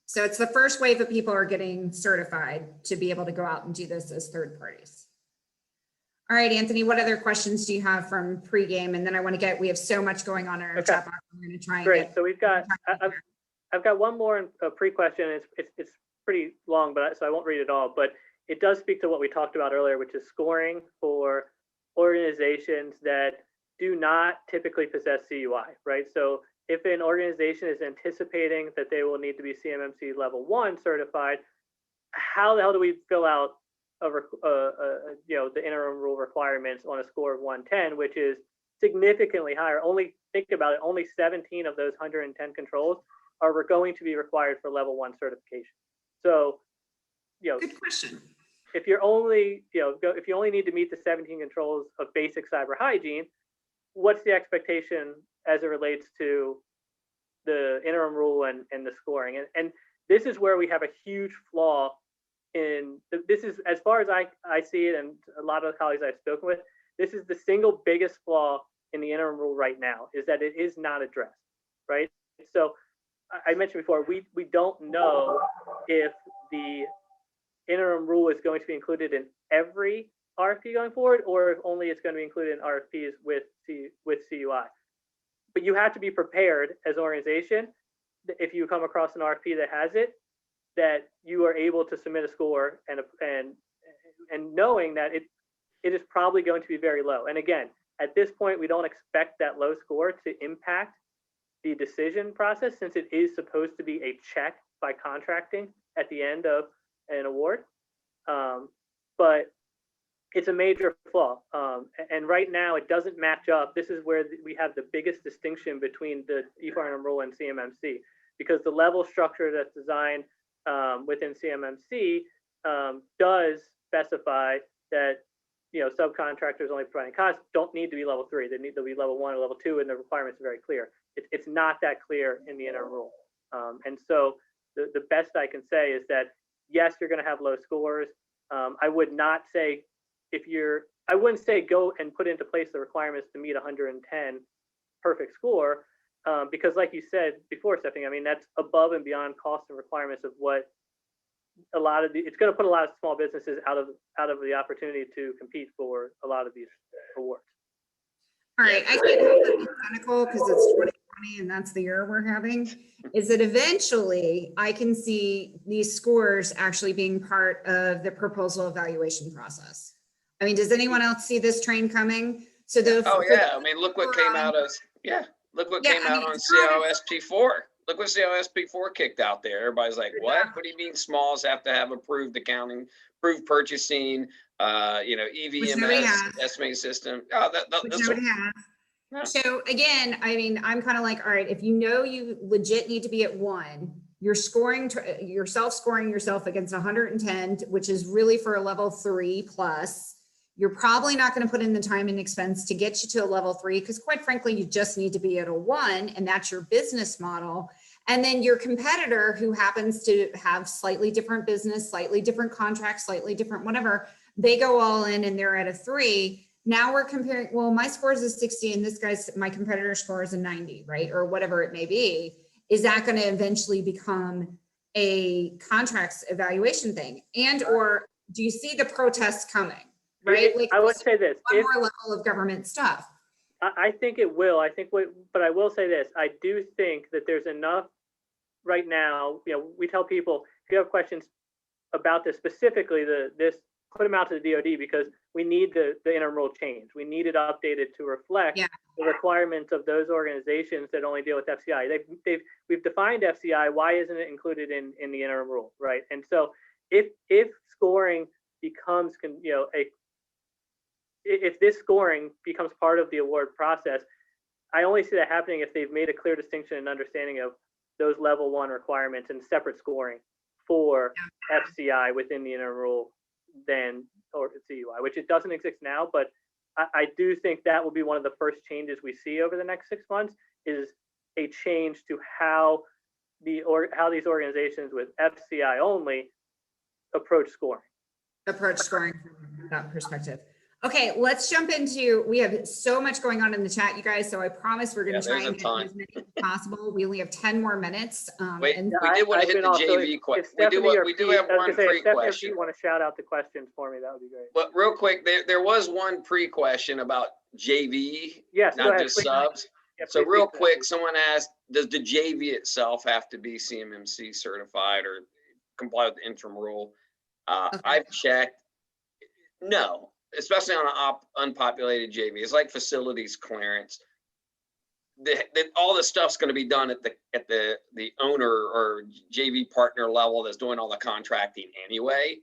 So it's the first wave of people are getting certified to be able to go out and do this as third parties. All right, Anthony, what other questions do you have from pregame? And then I want to we have so much going on in our chat box. I'm going to try and Great. So we've got, I've got one more pre-question. It's pretty long, so I won't read it all, but it does speak to what we talked about earlier, which is scoring for organizations that do not typically possess CUI, right? So if an organization is anticipating that they will need to be CMMC level 1 certified, how the hell do we fill out the interim rule requirements on a score of 110, which is significantly higher? Only think about it, only 17 of those 110 controls are going to be required for level 1 certification. So, good question. If you're only, if you only need to meet the 17 controls of basic cyber hygiene, what's the expectation as it relates to the interim rule and the scoring? And this is where we have a huge flaw in this is, as far as I see it, and a lot of the colleagues I've spoken with, this is the single biggest flaw in the interim rule right now, is that it is not addressed, right? So I mentioned before, we don't know if the interim rule is going to be included in every RFP going forward, or if only it's going to be included in RFPs with CUI. But you have to be prepared as an organization, if you come across an RFP that has it, that you are able to submit a score and knowing that it is probably going to be very low. And again, at this point, we don't expect that low score to impact the decision process, since it is supposed to be a check by contracting at the end of an award. But it's a major flaw. And right now it doesn't match up. This is where we have the biggest distinction between the interim rule and CMMC, because the level structure that's designed within CMMC does specify that subcontractors only providing costs don't need to be level 3. They need to be level 1 or level 2, and the requirements are very clear. It's not that clear in the interim rule. And so the best I can say is that, yes, you're going to have low scores. I would not say I wouldn't say go and put into place the requirements to meet 110 perfect score, because like you said before, Stephanie, I mean, that's above and beyond costs and requirements of what it's going to put a lot of small businesses out of the opportunity to compete for a lot of these awards. All right, I can't help but be cynical because it's 2020 and that's the year we're having, is that eventually I can see these scores actually being part of the proposal evaluation process. I mean, does anyone else see this train coming? So Oh yeah, I mean, look what came out of, look what came out on COSP4. Look what COSP4 kicked out there. Everybody's like, what? What do you mean smalls have to have approved accounting, approved purchasing, EVMS, estimating system? Oh, So again, I mean, I'm kind of like, all right, if you legit need to be at 1, you're scoring, you're self-scoring yourself against 110, which is really for a level 3 plus. You're probably not going to put in the time and expense to get you to a level 3, because quite frankly, you just need to be at a 1, and that's your business model. And then your competitor, who happens to have slightly different business, slightly different contracts, slightly different whatever, they go all in and they're at a 3. Now we're comparing, well, my score is a 60 and my competitor's score is a 90, right? Or whatever it may be. Is that going to eventually become a contracts evaluation thing? And, or do you see the protests coming? Right? Like, I would say this. One more level of government stuff. I think it will. But I will say this. I do think that there's enough right now. We tell people, if you have questions about this, specifically put them out to the DoD, because we need the interim rule change. We need it updated to reflect the requirements of those organizations that only deal with FCI. We've defined FCI. Why isn't it included in the interim rule, right? And so if scoring becomes if this scoring becomes part of the award process, I only see that happening if they've made a clear distinction and understanding of those level 1 requirements and separate scoring for FCI within the interim rule or CUI, which it doesn't exist now. But I do think that will be one of the first changes we see over the next 6 months, is a change to how these organizations with FCI only approach scoring. From that perspective. Okay, let's jump into, we have so much going on in the chat, you guys, so I promise we're going to try and get as many as possible. We only have 10 more minutes. Wait, we did want to hit the JV question. We do have one pre-question. If you want to shout out the questions for me, that would be great. But real quick, there was one pre-question about JV, not just subs. So real quick, someone asked, does the JV itself have to be CMMC certified or comply with the interim rule? I've checked. No. Especially on an unpopulated JV. It's like facilities clearance. All this stuff's going to be done at the owner or JV partner level that's doing all the contracting anyway.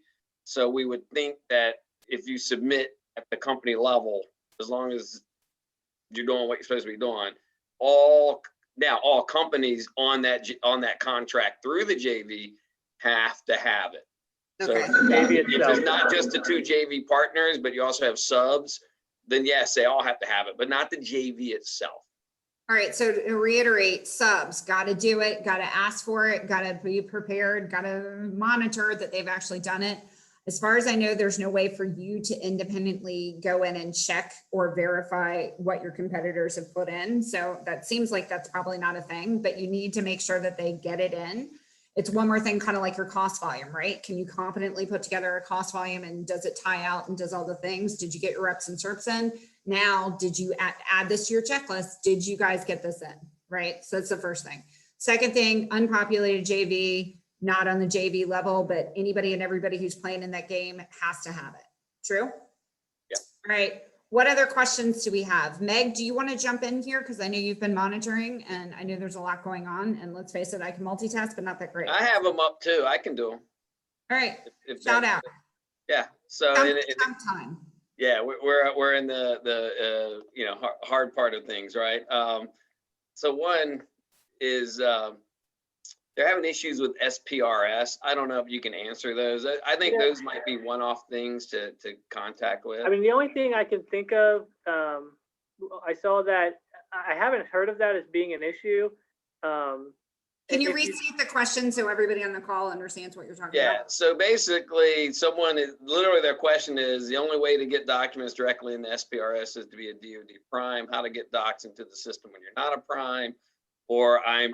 So we would think that if you submit at the company level, as long as you're doing what you're supposed to be doing, all companies on that contract through the JV have to have it. So if it's not just the 2 JV partners, but you also have subs, then yes, they all have to have it, but not the JV itself. All right, so to reiterate, subs, got to do it, got to ask for it, got to be prepared, got to monitor that they've actually done it. As far as I know, there's no way for you to independently go in and check or verify what your competitors have put in. So that seems like that's probably not a thing, but you need to make sure that they get it in. It's one more thing, kind of like your cost volume, right? Can you competently put together a cost volume, and does it tie out and does all the things? Did you get your reps and SERPs in? Now, did you add this to your checklist? Did you guys get this in, right? So that's the first thing. Second thing, unpopulated JV, not on the JV level, but anybody and everybody who's playing in that game has to have it. True? Yeah. All right. What other questions do we have? Meg, do you want to jump in here? Because I know you've been monitoring and I know there's a lot going on, and let's face it, I can multitask, but not that great. I have them up too. I can do them. All right. Shout out. Yeah. So time. Yeah, we're in the hard part of things, right? So one is they're having issues with SPRS. I don't know if you can answer those. I think those might be one-off things to contact with. I mean, the only thing I can think of, I saw that, I haven't heard of that as being an issue. Can you restate the question so everybody on the call understands what you're talking Yeah, about? so basically someone is, literally their question is, the only way to get documents directly in the SPRS is to be a DoD prime, how to get docs into the system when you're not a prime, or I'm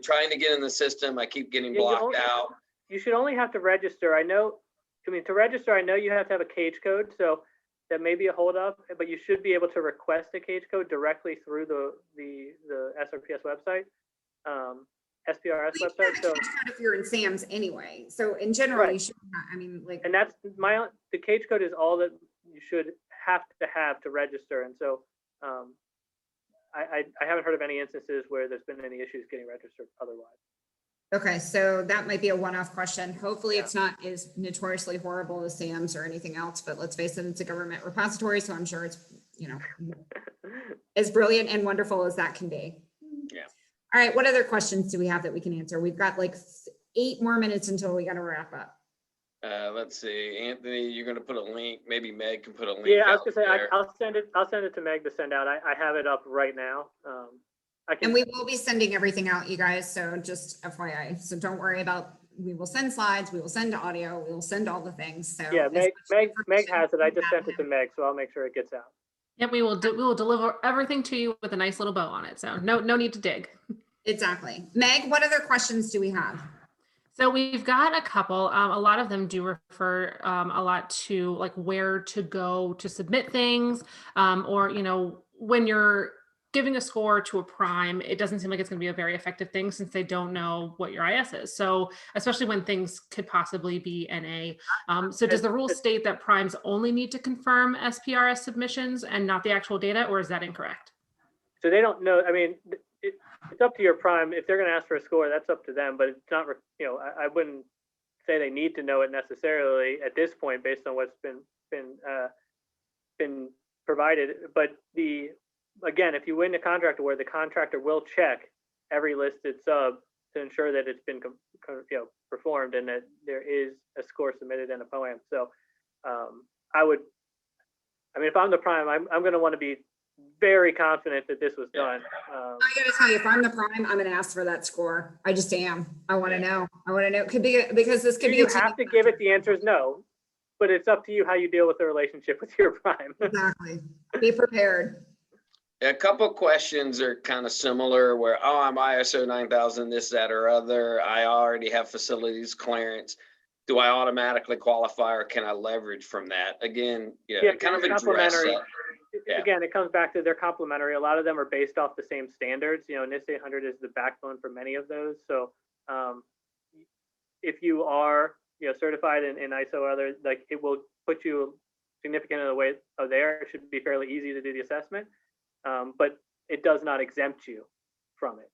trying to get in the system, I keep getting blocked out. You should only have to register. To register, I know you have to have a cage code, so that may be a holdup, but you should be able to request a cage code directly through the SRPS website. SPRS website. So if you're in SAMs anyway, so in general, you should not, I mean, like. And that's the cage code is all that you should have to register. And so I haven't heard of any instances where there's been any issues getting registered otherwise. Okay, so that might be a one-off question. Hopefully it's not as notoriously horrible as SAMs or anything else, but let's face it, it's a government repository, so I'm sure it's, as brilliant and wonderful as that can be. Yeah. All right, what other questions do we have that we can answer? We've got like 8 more minutes until we got to wrap up. Let's see, Anthony, you're going to put a link. Maybe Meg can put a link. Yeah, I was gonna say I'll send it to Meg to send out. I have it up right now. And we will be sending everything out, you guys. So just FYI. So don't worry about. We will send slides. We will send audio. We will send all the things. So yeah, Meg has it. I just sent it to Meg, so I'll make sure it gets out. Yep, we will deliver everything to you with a nice little bow on it. So no need to dig. Exactly. Meg, what other questions do we have? So we've got a couple. A lot of them do refer a lot to like where to go to submit things, or when you're giving a score to a prime, it doesn't seem like it's going to be a very effective thing since they don't know what your IS is. So especially when things could possibly be NA. So does the rule state that primes only need to confirm SPRS submissions and not the actual data, or is that incorrect? So they don't know. I mean, it's up to your prime. If they're going to ask for a score, that's up to them. But it's not, I wouldn't say they need to know it necessarily at this point based on what's been provided. But again, if you win a contract award, the contractor will check every listed sub to ensure that it's been performed and that there is a score submitted in a POAM. So if I'm the prime, I'm going to want to be very confident that this was done. I gotta tell you, if I'm the prime, I'm gonna ask for that score. I just am. I want to know. Could be because this could be. You have to give it. The answer is no, but it's up to you how you deal with the relationship with your prime. Exactly. Be prepared. A couple of questions are kind of similar where, I'm ISO 9000, this, that, or other. I already have facilities clearance. Do I automatically qualify or can I leverage from that? Again, kind of address that. Again, it comes back to they're complementary. A lot of them are based off the same standards. NIST 800 is the backbone for many of those. So if you are certified in ISO or other, like it will put you significant in the way of there. It should be fairly easy to do the assessment, but it does not exempt you from it.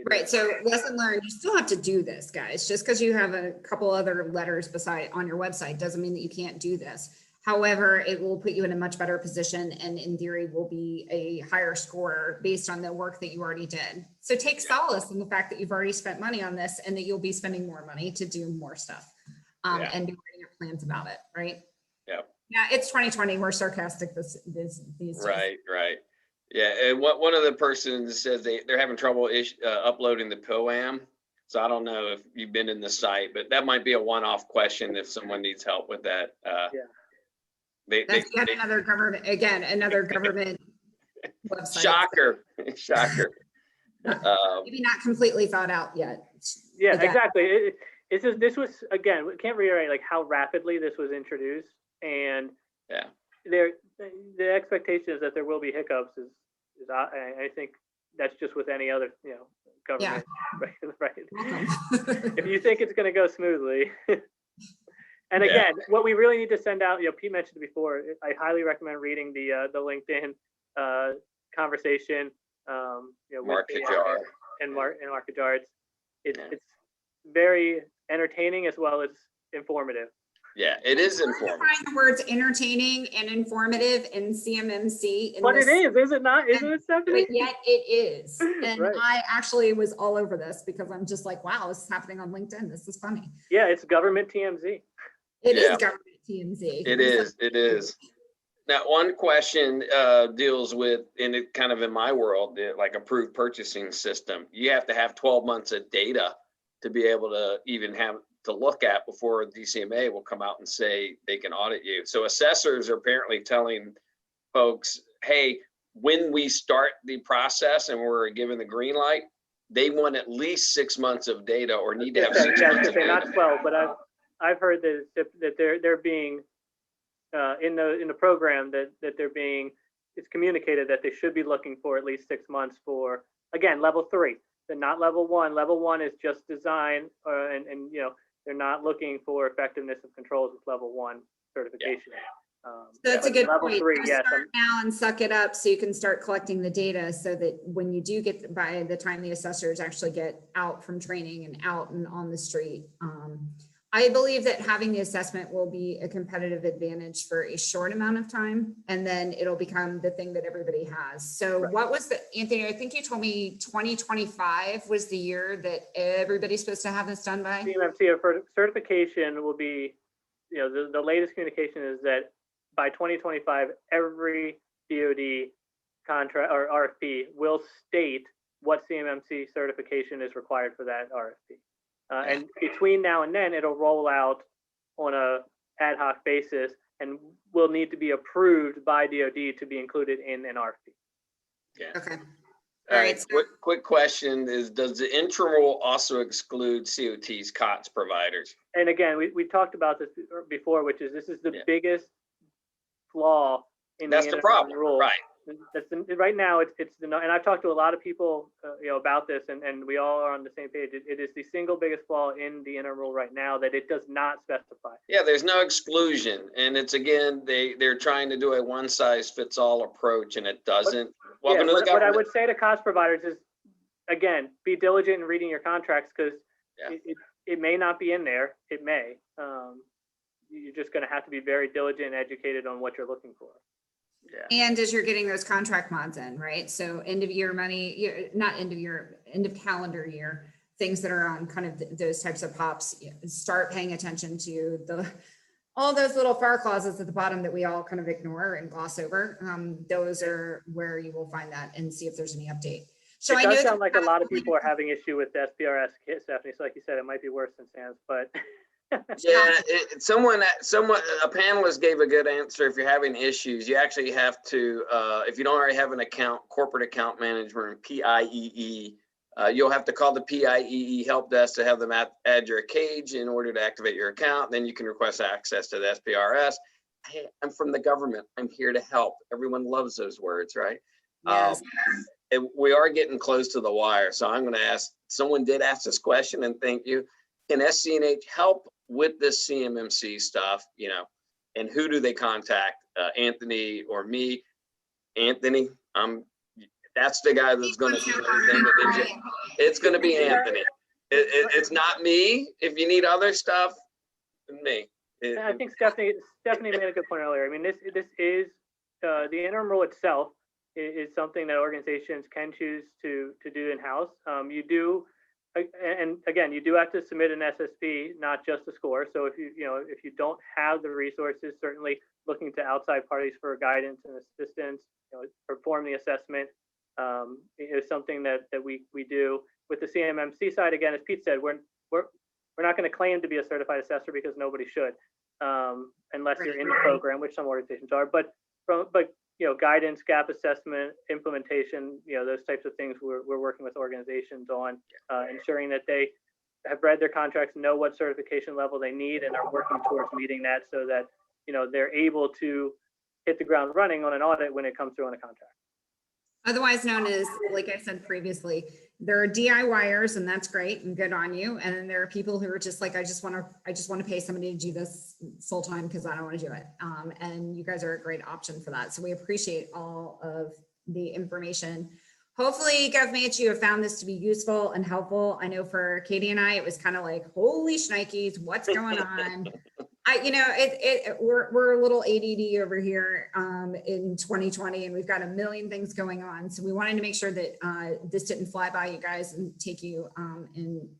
Right. So lesson learned, you still have to do this, guys. Just because you have a couple other letters beside on your website doesn't mean that you can't do this. However, it will put you in a much better position and in theory will be a higher score based on the work that you already did. So take solace in the fact that you've already spent money on this and that you'll be spending more money to do more stuff and be writing your plans about it. Right. Yeah. Yeah. It's 2020. We're sarcastic these days. Right. Yeah. And one of the persons says they're having trouble uploading the POAM. So I don't know if you've been in the site, but that might be a one-off question if someone needs help with that. That's another government website. Shocker. Maybe not completely thought out yet. Yeah, exactly. This was, again, we can't reiterate like how rapidly this was introduced, and the expectation is that there will be hiccups. I think that's just with any other government. Yeah. Right. If you think it's going to go smoothly. And again, what we really need to send out, Pete mentioned it before, I highly recommend reading the LinkedIn conversation, Market Jar. And Market Jar. It's very entertaining as well as informative. Yeah, it is I informative. find the words entertaining and informative in CMMC. But it is it not? Isn't it, Stephanie? But yet it is. And Right. I actually was all over this because I'm just like, wow, this is happening on LinkedIn. This is funny. Yeah, it's government TMZ. It is Yeah. government TMZ. It is. It is. Now, one question deals with, in it kind of in my world, like approved purchasing system. You have to have 12 months of data to be able to even have to look at before DCMA will come out and say they can audit you. So assessors are apparently telling folks, hey, when we start the process and we're given the green light, they want at least 6 months of data or need to have 6 months of data. Not 12, but I've heard that they're being in the program that they're being, it's communicated that they should be looking for at least 6 months for, again, level 3. They're not level 1. Level 1 is just design, and you know, they're not looking for effectiveness of controls with level 1 certification. So that's a good level point. 3, yes. Start now and suck it up so you can start collecting the data so that when you do get, by the time the assessors actually get out from training and out and on the street, I believe that having the assessment will be a competitive advantage for a short amount of time, and then it'll become the thing that everybody has. So Right. what was the, Anthony, I think you told me 2025 was the year that everybody's supposed to have this done by? CMMC for certification will be, you know, the latest communication is that by 2025, every DoD contract or RFP will state what CMMC certification is required for that RFP. And between now and then, it'll roll out on a ad hoc basis and will need to be approved by DoD to be included in an RFP. Yeah. Okay. All right. Quick question is, does the interim rule also exclude COTs, COTS providers? And again, we talked about this before, which is this is the Yeah. biggest flaw in That's the the interim problem, rule. right? That's right now it's and I've talked to a lot of people you know, about this, and we all are on the same page. It is the single biggest flaw in the interim rule right now, that it does not specify. Yeah, there's no exclusion, and it's, again, they're trying to do a one size fits all approach, and it doesn't. Welcome to the What I government. would say to cost providers is, again, be diligent in reading your contracts, because Yeah. it may not be in there. It may. You're just going to have to be very diligent and educated on what you're looking for. Yeah. And as you're getting those contract mods in, right? So end of year money, not end of year, end of calendar year, things that are on kind of those types of pops, start paying attention to all those little fire clauses at the bottom that we all kind of ignore and gloss over. Those are where you will find that and see if there's any update. So It I know does that- sound like a lot of people are having issue with the SPRS, Stephanie. So like you said, it might be worse than SANS, but Yeah, someone, a panelist gave a good answer. If you're having issues, you actually have to, if you don't already have an account, corporate account management, PIEE, you'll have to call the PIEE help desk to have them add your cage in order to activate your account. Then you can request access to the SPRS. Hey, I'm from the government. I'm here to help. Everyone loves those words, right? Yes. We are getting close to the wire. So I'm going to ask, someone did ask this question, and thank you. Can SC&H help with this CMMC stuff, you know, and who do they contact? Anthony or me? Anthony, that's the guy that's going to do everything. It's going to be Anthony. It's not me. If you need other stuff, me. I think Stephanie made a good point earlier. I mean, this is the interim rule itself is something that organizations can choose to do in-house. You do. And again, you do have to submit an SSP, not just a score. So if you don't have the resources, certainly looking to outside parties for guidance and assistance, perform the assessment is something that we do. With the CMMC side, again, as Pete said, we're not going to claim to be a certified assessor because nobody should, unless you're in the program, which some organizations are. But guidance, gap assessment, implementation, those types of things we're working with organizations on, ensuring that they have read their contracts, know what certification level they need, and are working towards meeting that so that, they're able to hit the ground running on an audit when it comes through on a contract. Otherwise known as, like I said previously, there are DIYers, and that's great and good on you. And then there are people who are just like, I just want to pay somebody to do this full time because I don't want to do it. And you guys are a great option for that. So we appreciate all of the information. Hopefully, GovMate, you have found this to be useful and helpful. I know for Katie and I, it was kind of like, holy shnikes, what's going on? We're a little ADD over here in 2020, and we've got a million things going on. So we wanted to make sure that this didn't fly by you guys and take you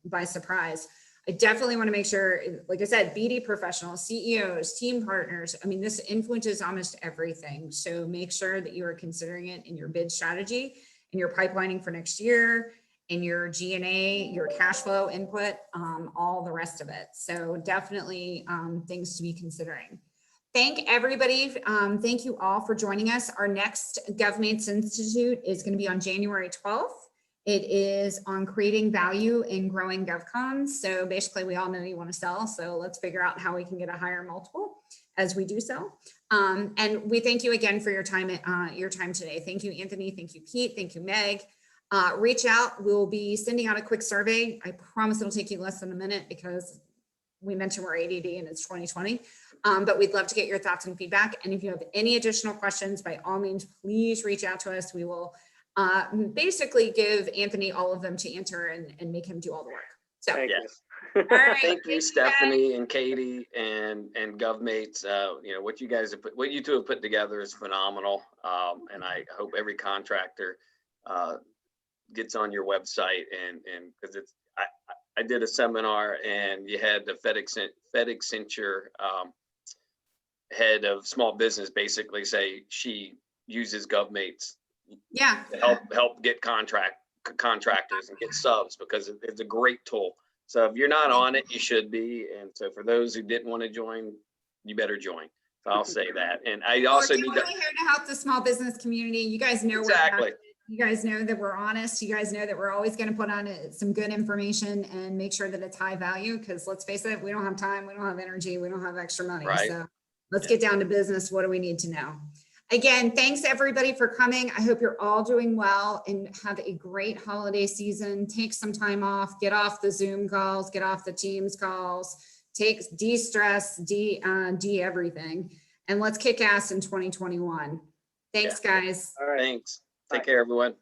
by surprise. I definitely want to make sure, like I said, BD professionals, CEOs, team partners. I mean, this influences almost everything. So make sure that you are considering it in your bid strategy, in your pipelining for next year, in your G&A, your cash flow input, all the rest of it. So definitely things to be considering. Thank everybody. Thank you all for joining us. Our next GovMates Institute is going to be on January 12th. It is on creating value in growing GovCons. So basically we all know you want to sell. So let's figure out how we can get a higher multiple as we do so. And we thank you again for your time today. Thank you, Anthony. Thank you, Pete. Thank you, Meg. Reach out. We'll be sending out a quick survey. I promise it'll take you less than a minute because we mentioned we're ADD and it's 2020. But we'd love to get your thoughts and feedback. And if you have any additional questions, by all means, please reach out to us. We will basically give Anthony all of them to answer and make him do all the work. So Yes. all right. Thank you, Stephanie and Katie and GovMates. What you two have put together is phenomenal. And I hope every contractor gets on your website and because I did a seminar and you had the FedEx head of small business basically say she uses GovMates to help get contractors and get subs because it's a great tool. So if you're not on it, you should be. And so for those who didn't want to join, you better join. So I'll say that. And I also we're here to help the small business community. You guys know exactly. You guys know that we're honest. You guys know that we're always going to put on some good information and make sure that it's high value. Because let's face it, we don't have time, we don't have energy, we don't have extra money. Right. So let's get down to business. What do we need to know? Again, thanks everybody for coming. I hope you're all doing well and have a great holiday season. Take some time off, get off the Zoom calls, get off the Teams calls, de-stress, everything. And let's kick ass in 2021. Thanks, guys. All right. Thanks. Take care, everyone.